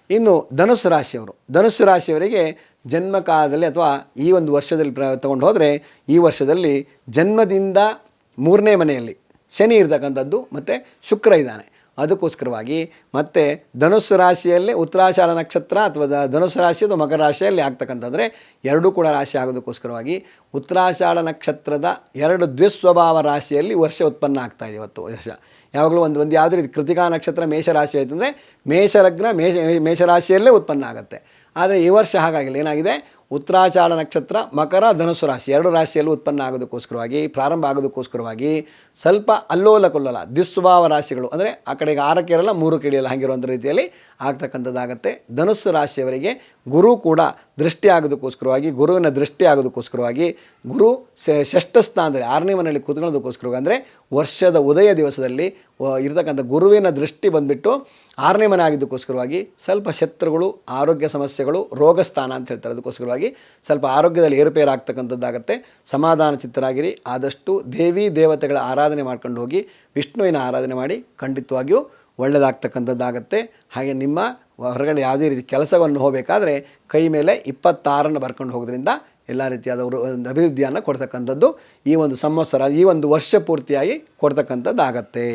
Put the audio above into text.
ಇನ್ನು ಧನುಸ್ಸು ರಾಶಿಯವರಿಗೆ ಜನ್ಮಕಾಲದಲ್ಲಿ ಅಥವಾ ಈ ಒಂದು ವರ್ಷದಲ್ಲಿ ತಗೊಂಡು ಹೋದರೆ ಈ ವರ್ಷದಲ್ಲಿ ಜನ್ಮದಿಂದ 3ನೇ ಮನೆಯಲ್ಲಿ ಶನಿ ಇರ್ತಕ್ಕಂಥದ್ದು ಮತ್ತು ಶುಕ್ರ ಇದ್ದಾನೆ. ಅದಕ್ಕೋಸ್ಕರವಾಗಿ ಮತ್ತು ಧನುಸ್ಸು ರಾಶಿಯಲ್ಲಿ ಉತ್ತರಾಷಾಢ ನಕ್ಷತ್ರ ಅಥವಾ ಧನುಸ್ಸು ರಾಶಿ ಅಥವಾ ಮಕರ ರಾಶಿಯಲ್ಲಿ ಆಗ್ತಕ್ಕಂಥದ್ರೆ ಎರಡೂ ಕೂಡ ರಾಶಿ ಆಗೋದಕ್ಕೋಸ್ಕರವಾಗಿ ಉತ್ತರಾಷಾಢ ನಕ್ಷತ್ರದ 2 ದ್ವಿಸ್ವಭಾವ ರಾಶಿಯಲ್ಲಿ ವರ್ಷ ಉತ್ಪನ್ನ ಆಗ್ತಾಯಿದೆ ಇವತ್ತು ವರ್ಷ. ಯಾವಾಗಲೂ ಒಂದು ಯಾವುದೇ ರೀತಿ ಕೃತಿಕಾ ನಕ್ಷತ್ರ ಮೇಷರಾಶಿ ಆಯಿತು ಅಂದರೆ ಮೇಷಲಗ್ನ ಮೇಷರಾಶಿಯಲ್ಲೇ ಉತ್ಪನ್ನ ಆಗುತ್ತೆ. ಆದರೆ ಈ ವರ್ಷ ಹಾಗಾಗಿಲ್ಲ, ಏನಾಗಿದೆ, ಉತ್ತರಾಷಾಢ ನಕ್ಷತ್ರ ಮಕರ ಧನುಸ್ಸು ರಾಶಿ 2 ರಾಶಿಯಲ್ಲೂ ಉತ್ಪನ್ನ ಆಗೋದಕ್ಕೋಸ್ಕರವಾಗಿ ಪ್ರಾರಂಭ ಆಗೋದಕ್ಕೋಸ್ಕರವಾಗಿ ಸ್ವಲ್ಪ ಅಲ್ಲೋಲ ಕೊಲ್ಲೋಲ ದ್ವಿಸ್ವಭಾವ ರಾಶಿಗಳು ಅಂದರೆ ಆ ಕಡೆಗೆ 6ಕ್ಕೆ ಇರಲ್ಲ 3ಕ್ಕೆ ಇಳಿಯಲ್ಲ ಹಾಗಿರುವಂಥ ರೀತಿಯಲ್ಲಿ ಆಗ್ತಕ್ಕಂಥದ್ದಾಗತ್ತೆ. ಧನುಸ್ಸು ರಾಶಿಯವರಿಗೆ ಗುರು ಕೂಡ ದೃಷ್ಟಿ ಆಗೋದಕ್ಕೋಸ್ಕರವಾಗಿ ಗುರುವಿನ ದೃಷ್ಟಿ ಆಗೋದಕ್ಕೋಸ್ಕರವಾಗಿ ಗುರು ಷಷ್ಠ ಸ್ಥಾನದಲ್ಲಿ 6ನೇ ಮನೆಯಲ್ಲಿ ಕೂತ್ಕೊಳ್ಳೋದಕ್ಕೋಸ್ಕರವಾಗಿ ಅಂದರೆ ವರ್ಷದ ಉದಯ ದಿವಸದಲ್ಲಿ ಇರತಕ್ಕಂಥ ಗುರುವಿನ ದೃಷ್ಟಿ ಬಂದುಬಿಟ್ಟು 6ನೇ ಮನೆ ಆಗಿದ್ದಕ್ಕೋಸ್ಕರವಾಗಿ ಸ್ವಲ್ಪ ಶತ್ರುಗಳು, ಆರೋಗ್ಯ ಸಮಸ್ಯೆಗಳು, ರೋಗ ಸ್ಥಾನ ಅಂತ ಹೇಳ್ತಾರೆ. ಅದಕ್ಕೋಸ್ಕರವಾಗಿ ಸ್ವಲ್ಪ ಆರೋಗ್ಯದಲ್ಲಿ ಏರುಪೇರು ಆಗ್ತಕ್ಕಂಥದ್ದಾಗತ್ತೆ. ಸಮಾಧಾನ ಚಿತ್ತರಾಗಿರಿ. ಆದಷ್ಟು ದೇವಿ ದೇವತೆಗಳ ಆರಾಧನೆ ಮಾಡ್ಕೊಂಡು ಹೋಗಿ ವಿಷ್ಣುವಿನ ಆರಾಧನೆ ಮಾಡಿ ಖಂಡಿತವಾಗಿಯೂ ಒಳ್ಳೆಯದಾಗ್ತಕ್ಕಂಥದ್ದಾಗತ್ತೆ. ಹಾಗೆ ನಿಮ್ಮ ಹೊರಗಡೆ ಯಾವುದೇ ರೀತಿ ಕೆಲಸವನ್ನು ಹೋಗಬೇಕಾದ್ರೆ ಕೈ ಮೇಲೆ 26 ಬರ್ಕೊಂಡು ಹೋಗೋದ್ರಿಂದ ಎಲ್ಲ ರೀತಿಯಾದ ಅಭಿವೃದ್ಧಿಯನ್ನು ಕೊಡ್ತಕ್ಕಂಥದ್ದು ಈ ಒಂದು ಸಂವತ್ಸರ, ಈ ಒಂದು ವರ್ಷ ಪೂರ್ತಿಯಾಗಿ ಕೊಡ್ತಕ್ಕಂಥದ್ದಾಗತ್ತೆ.